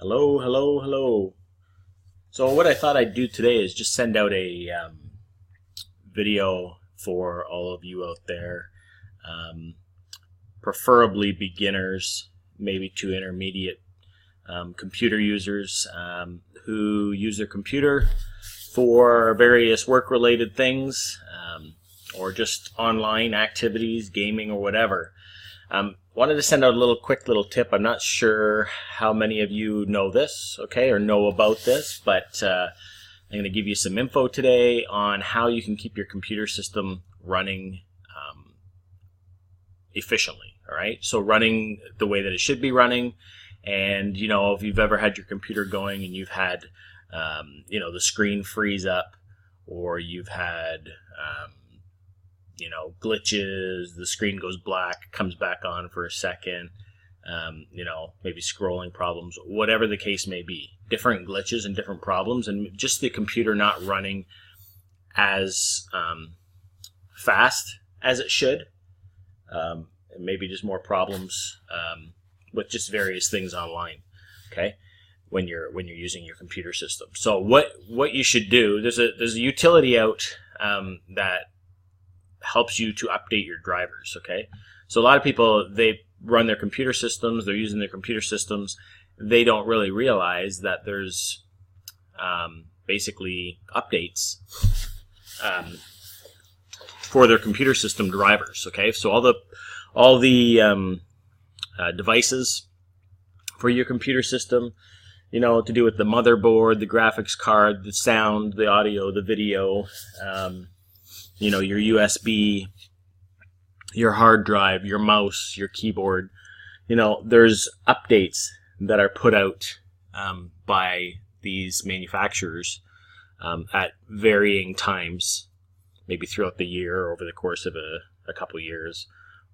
Hello, hello, hello. So what I thought I'd do today is just send out a video for all of you out there, um, preferably beginners, maybe to intermediate computer users who use their computer for various work-related things or just online activities, gaming or whatever. Wanted to send out a quick little tip. I'm not sure how many of you know this, okay, or know about this, but I'm going to give you some info today on how you can keep your computer system running efficiently, all right? So running the way that it should be running, and, you know, if you've ever had your computer going and you've had, the screen freeze up, or you've had, glitches, the screen goes black, comes back on for a second, maybe scrolling problems, whatever the case may be, different glitches and different problems, and just the computer not running as fast as it should, and maybe just more problems with just various things online, okay, when you're using your computer system. So what you should do, there's a utility out that helps you to update your drivers, okay? So a lot of people, they run their computer systems, they're using their computer systems, they don't really realize that there's basically updates for their computer system drivers, okay? So all the devices for your computer system, to do with the motherboard, the graphics card, the sound, the audio, the video, your USB, your hard drive, your mouse, your keyboard, there's updates that are put out by these manufacturers at varying times, maybe throughout the year or over the course of a couple years,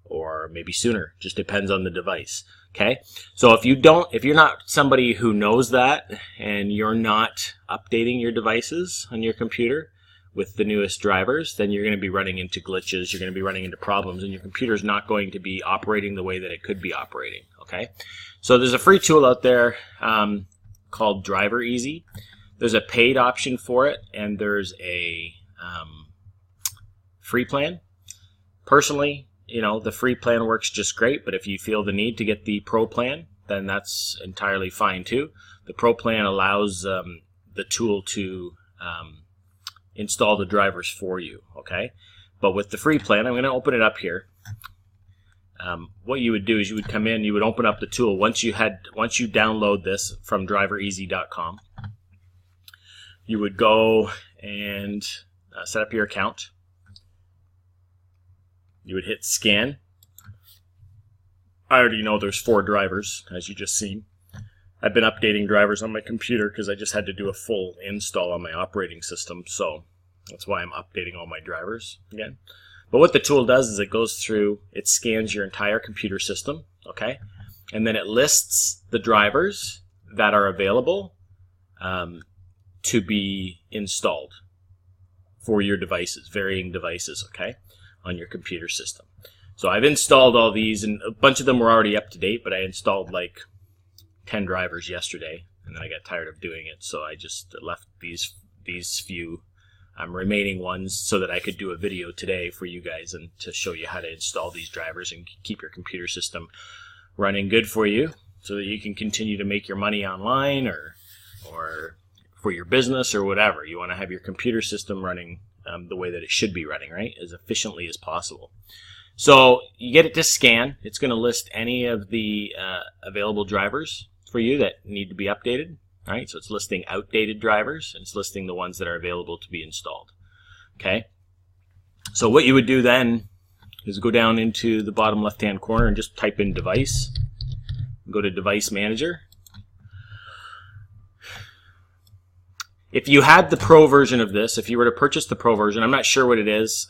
or maybe sooner. Just depends on the device. Okay, so if you're not somebody who knows that, and you're not updating your devices on your computer with the newest drivers, then you're going to be running into glitches, you're going to be running into problems, and your computer's not going to be operating the way that it could be operating, okay? So there's a free tool out there called Driver Easy. There's a paid option for it, and there's a free plan. Personally, the free plan works just great, but if you feel the need to get the pro plan, then that's entirely fine too. The pro plan allows the tool to install the drivers for you, okay? But with the free plan, I'm going to open it up here. What you would do is you would come in, you would open up the tool. Once you download this from drivereasy.com, you would go and set up your account. You would hit scan. I already know there's 4 drivers, as you just seen. I've been updating drivers on my computer because I just had to do a full install on my operating system, so that's why I'm updating all my drivers again. But what the tool does is it goes through, it scans your entire computer system, okay? And then it lists the drivers that are available to be installed for your devices, varying devices, okay, on your computer system. So I've installed all these, and a bunch of them were already up to date, but I installed like 10 drivers yesterday, and then I got tired of doing it, so I just left these few remaining ones so that I could do a video today for you guys and to show you how to install these drivers and keep your computer system running good for you so that you can continue to make your money online or for your business or whatever. You want to have your computer system running the way that it should be running, right? As efficiently as possible. So you get it to scan. It's going to list any of the available drivers for you that need to be updated. All right, so it's listing outdated drivers, and it's listing the ones that are available to be installed. Okay, so what you would do then is go down into the bottom left-hand corner and just type in device. Go to Device Manager. If you had the Pro version of this, if you were to purchase the Pro version, I'm not sure what it is.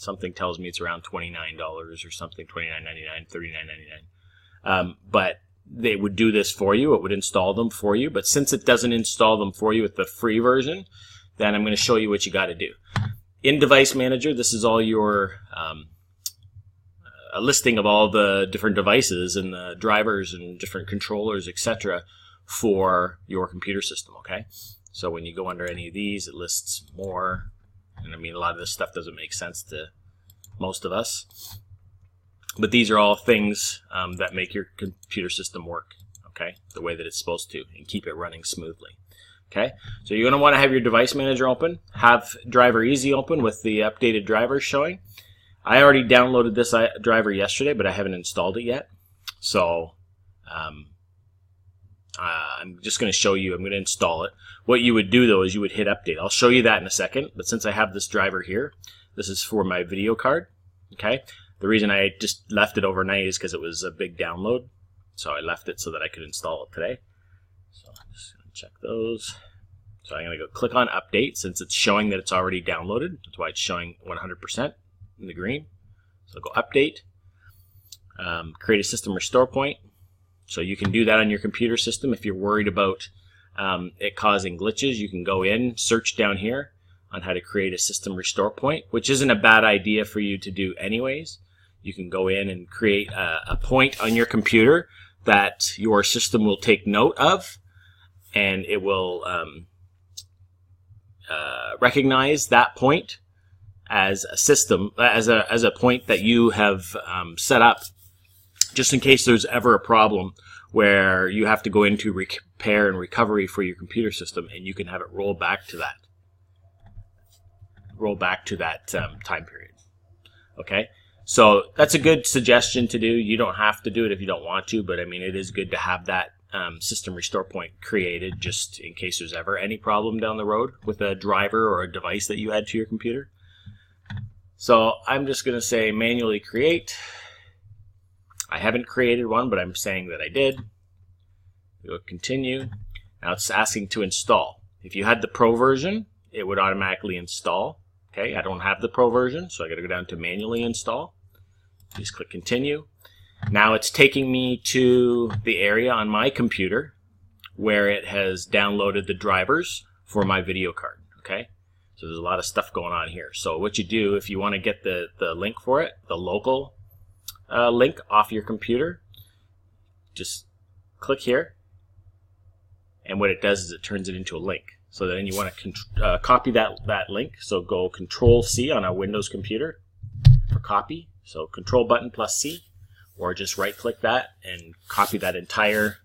Something tells me it's around $29 or something, $29.99, $39.99. But they would do this for you. It would install them for you. But since it doesn't install them for you with the free version, then I'm going to show you what you got to do. In Device Manager, this is all your a listing of all the different devices and the drivers and different controllers, etc., for your computer system, okay? So when you go under any of these, it lists more. And I mean, a lot of this stuff doesn't make sense to most of us. But these are all things that make your computer system work, okay, the way that it's supposed to, and keep it running smoothly. Okay, so you're going to want to have your device manager open, have Driver Easy open with the updated drivers showing. I already downloaded this driver yesterday, but I haven't installed it yet. So I'm just going to show you, I'm going to install it. What you would do though is you would hit update. I'll show you that in a second, but since I have this driver here, this is for my video card. Okay, the reason I just left it overnight is because it was a big download. So I left it so that I could install it today. So I'm just going to check those. So I'm going to go click on update since it's showing that it's already downloaded. That's why it's showing 100% in the green. So I'll go update. Create a system restore point. So you can do that on your computer system. If you're worried about it causing glitches, you can go in, search down here on how to create a system restore point, which isn't a bad idea for you to do anyways. You can go in and create a point on your computer that your system will take note of, and it will recognize that point as a system, as a point that you have set up, just in case there's ever a problem where you have to go into repair and recovery for your computer system, and you can have it roll back to that time period. Okay, so that's a good suggestion to do. You don't have to do it if you don't want to, but I mean, it is good to have that system restore point created just in case there's ever any problem down the road with a driver or a device that you add to your computer. So I'm just going to say manually create. I haven't created one, but I'm saying that I did. We'll continue. Now it's asking to install. If you had the Pro version, it would automatically install. Okay, I don't have the Pro version, so I got to go down to manually install. Just click continue. Now it's taking me to the area on my computer where it has downloaded the drivers for my video card. Okay, so there's a lot of stuff going on here. So what you do, if you want to get the link for it, the local link off your computer, just click here, and what it does is it turns it into a link. So then you want to copy that link. So go Control-C on a Windows computer for copy. So Control button plus C, or just right-click that and copy that entire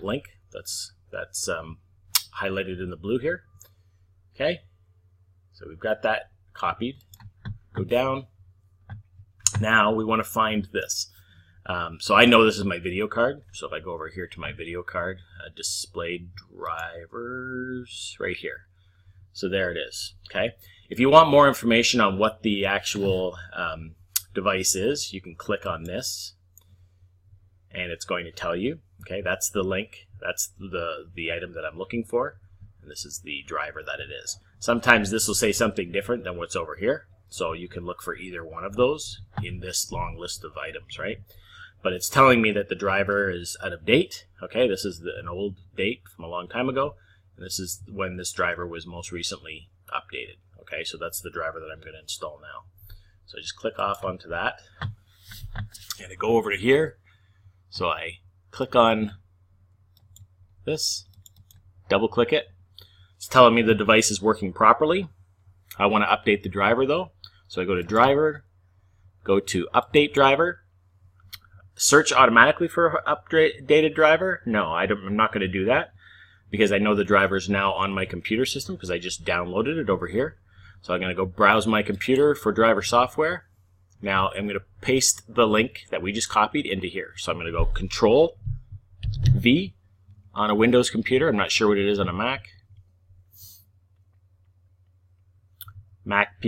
link. That's highlighted in the blue here. Okay, so we've got that copied. Go down. Now we want to find this. So I know this is my video card. So if I go over here to my video card, display drivers right here. So there it is. Okay. If you want more information on what the actual device is, you can click on this, and it's going to tell you. Okay, that's the link. That's the item that I'm looking for, and this is the driver that it is. Sometimes this will say something different than what's over here. So you can look for either one of those in this long list of items, right? But it's telling me that the driver is out of date. Okay, this is an old date from a long time ago. And this is when this driver was most recently updated. Okay, so that's the driver that I'm going to install now. So I just click off onto that. And I go over to here. So I click on this, double click it. It's telling me the device is working properly. I want to update the driver though. So I go to driver, go to update driver, search automatically for updated driver. No, I'm not going to do that because I know the driver is now on my computer system because I just downloaded it over here. So I'm going to go browse my computer for driver software. Now I'm going to paste the link that we just copied into here. So I'm going to go Control V on a Windows computer. I'm not sure what it is on a Mac. Mac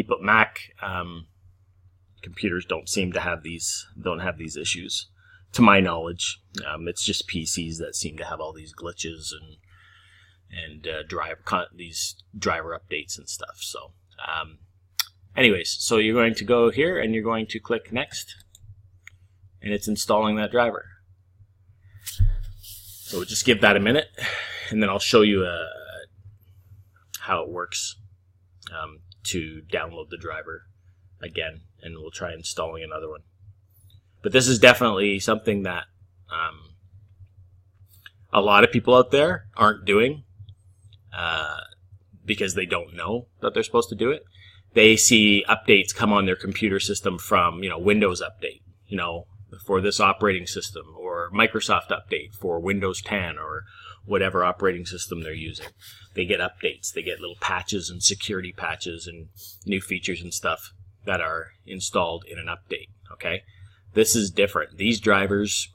computers don't seem to have these issues, to my knowledge. It's just PCs that seem to have all these glitches and these driver updates and stuff. So, anyways, so you're going to go here and you're going to click next, and it's installing that driver. So we'll just give that a minute, and then I'll show you how it works. To download the driver again, and we'll try installing another one. But this is definitely something that a lot of people out there aren't doing because they don't know that they're supposed to do it. They see updates come on their computer system from, Windows Update, for this operating system, or Microsoft Update for Windows 10 or whatever operating system they're using. They get updates. They get little patches and security patches and new features and stuff that are installed in an update, okay? This is different. These drivers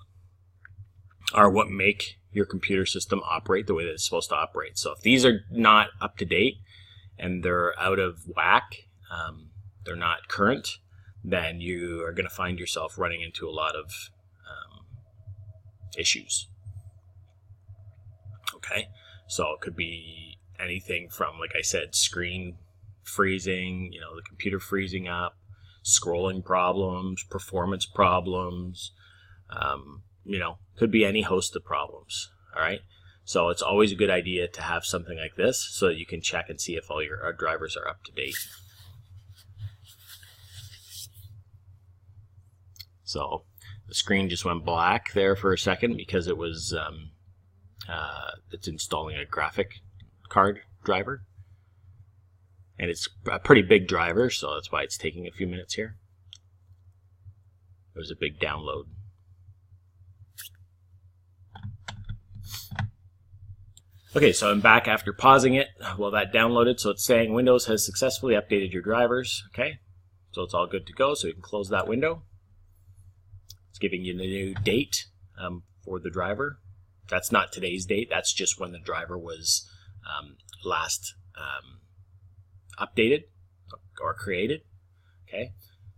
are what make your computer system operate the way that it's supposed to operate. So if these are not up to date and they're out of whack, they're not current, then you are going to find yourself running into a lot of issues. Okay, so it could be anything from, like I said, screen freezing, the computer freezing up, scrolling problems, performance problems, could be any host of problems. All right, so it's always a good idea to have something like this so that you can check and see if all your drivers are up to date. So the screen just went black there for a second because it was it's installing a graphic card driver, and it's a pretty big driver, so that's why it's taking a few minutes here. It was a big download. Okay, so I'm back after pausing it while that downloaded. So it's saying Windows has successfully updated your drivers. Okay, so it's all good to go. So you can close that window. It's giving you the new date for the driver. That's not today's date. That's just when the driver was last updated or created. Okay,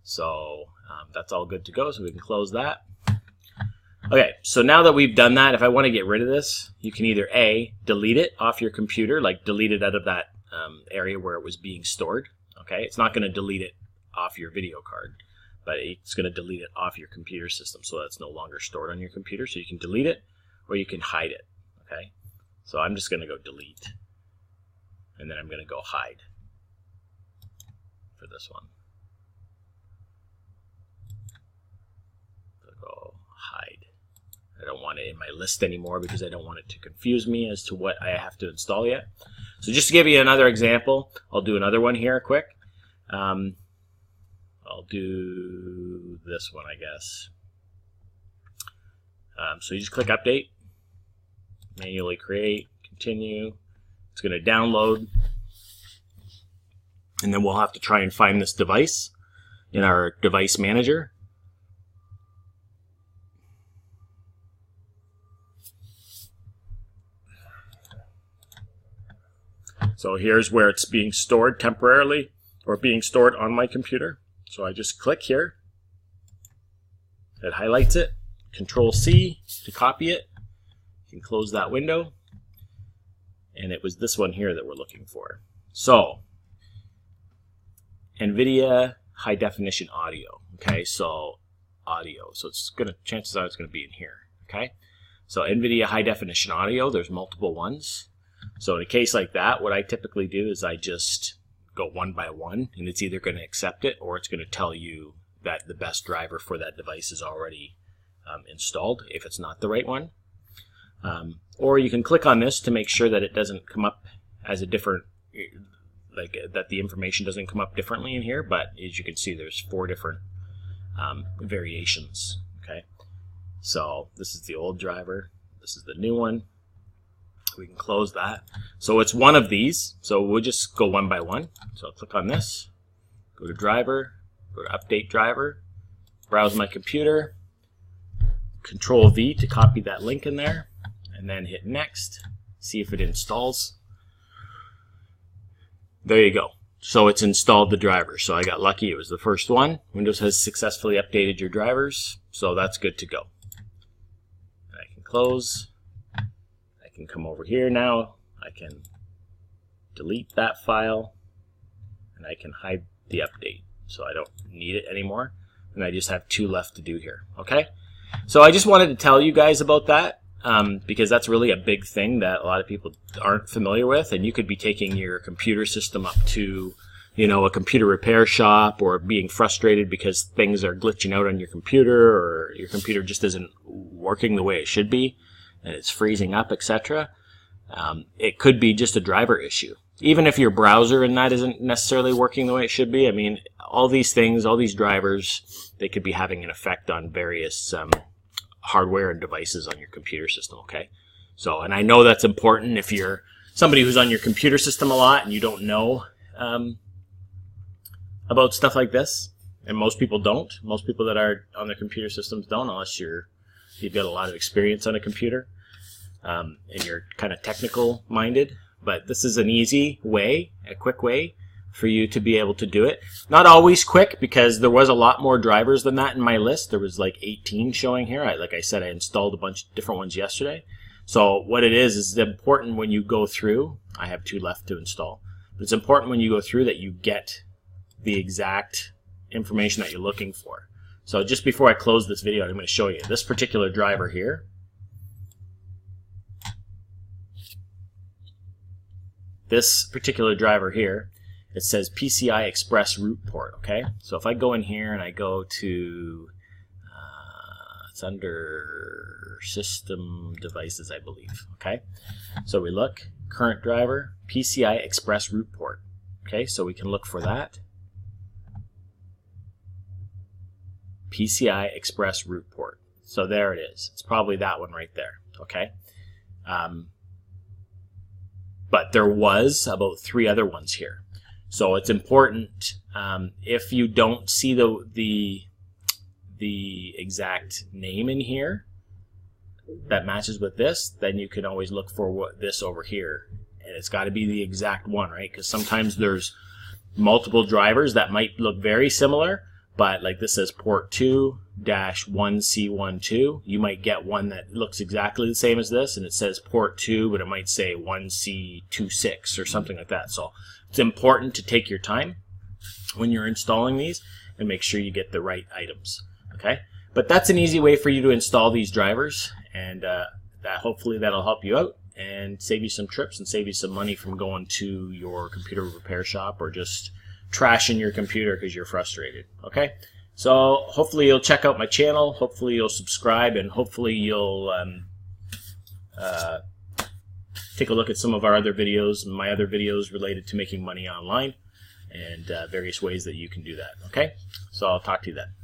so that's all good to go. So we can close that. Okay, so now that we've done that, if I want to get rid of this, you can either A, delete it off your computer, like delete it out of that area where it was being stored. Okay, it's not going to delete it off your video card, but it's going to delete it off your computer system so that's no longer stored on your computer. So you can delete it or you can hide it. Okay, so I'm just going to go delete, and then I'm going to go hide for this one. So go hide. I don't want it in my list anymore because I don't want it to confuse me as to what I have to install yet. So just to give you another example, I'll do another one here quick. I'll do this one, I guess. So you just click Update, manually create, continue. It's going to download, and then we'll have to try and find this device in our device manager. So here's where it's being stored temporarily, or being stored on my computer. So I just click here. It highlights it. Control-C to copy it. You can close that window. And it was this one here that we're looking for. So, NVIDIA High Definition Audio. Okay, so audio. So it's gonna, chances are it's gonna be in here. Okay, so NVIDIA High Definition Audio. There's multiple ones. So in a case like that, what I typically do is I just go one by one, and it's either going to accept it or it's going to tell you that the best driver for that device is already installed if it's not the right one. Or you can click on this to make sure that it doesn't come up as a different, like that the information doesn't come up differently in here. But as you can see, there's 4 different variations. Okay, so this is the old driver. This is the new one. We can close that. So it's one of these. So we'll just go one by one. So I'll click on this, go to driver, go to update driver, browse my computer, Control-V to copy that link in there, and then hit next, see if it installs. There you go. So it's installed the driver. So I got lucky. It was the first one. Windows has successfully updated your drivers. So that's good to go. And I can close. I can come over here now, I can delete that file, and I can hide the update so I don't need it anymore, and I just have 2 left to do here. Okay, so I just wanted to tell you guys about that because that's really a big thing that a lot of people aren't familiar with, and you could be taking your computer system up to a computer repair shop, or being frustrated because things are glitching out on your computer, or your computer just isn't working the way it should be. and it's freezing up, etc. It could be just a driver issue. Even if your browser and that isn't necessarily working the way it should be, I mean, all these things, all these drivers, they could be having an effect on various hardware and devices on your computer system, okay? So, and I know that's important if you're somebody who's on your computer system a lot and you don't know about stuff like this, and most people don't. Most people that are on their computer systems don't, unless you've got a lot of experience on a computer and you're kind of technical minded. But this is an easy way, a quick way for you to be able to do it. Not always quick, because there was a lot more drivers than that in my list. There was like 18 showing here. Like I said, I installed a bunch of different ones yesterday. So what it is important when you go through, I have 2 left to install, but it's important when you go through that you get the exact information that you're looking for. So just before I close this video, I'm going to show you this particular driver here. This particular driver here, it says PCI Express root port, okay? So if I go in here and I go to, it's under system devices, I believe, okay? So we look, current driver, PCI Express root port, okay? So we can look for that. PCI Express root port. So there it is. It's probably that one right there, okay? But there was about 3 other ones here. So it's important, if you don't see the exact name in here that matches with this, then you can always look for this over here. And it's got to be the exact one, right? Because sometimes there's multiple drivers that might look very similar, but like this says port 2-1C12. You might get one that looks exactly the same as this, and it says port 2, but it might say 1C26 or something like that. So it's important to take your time when you're installing these and make sure you get the right items, okay? But that's an easy way for you to install these drivers, and hopefully that'll help you out and save you some trips and save you some money from going to your computer repair shop or just trashing your computer because you're frustrated, okay? So hopefully you'll check out my channel, hopefully you'll subscribe, and hopefully you'll take a look at some of our other videos, my other videos related to making money online, and various ways that you can do that, okay? So I'll talk to you then.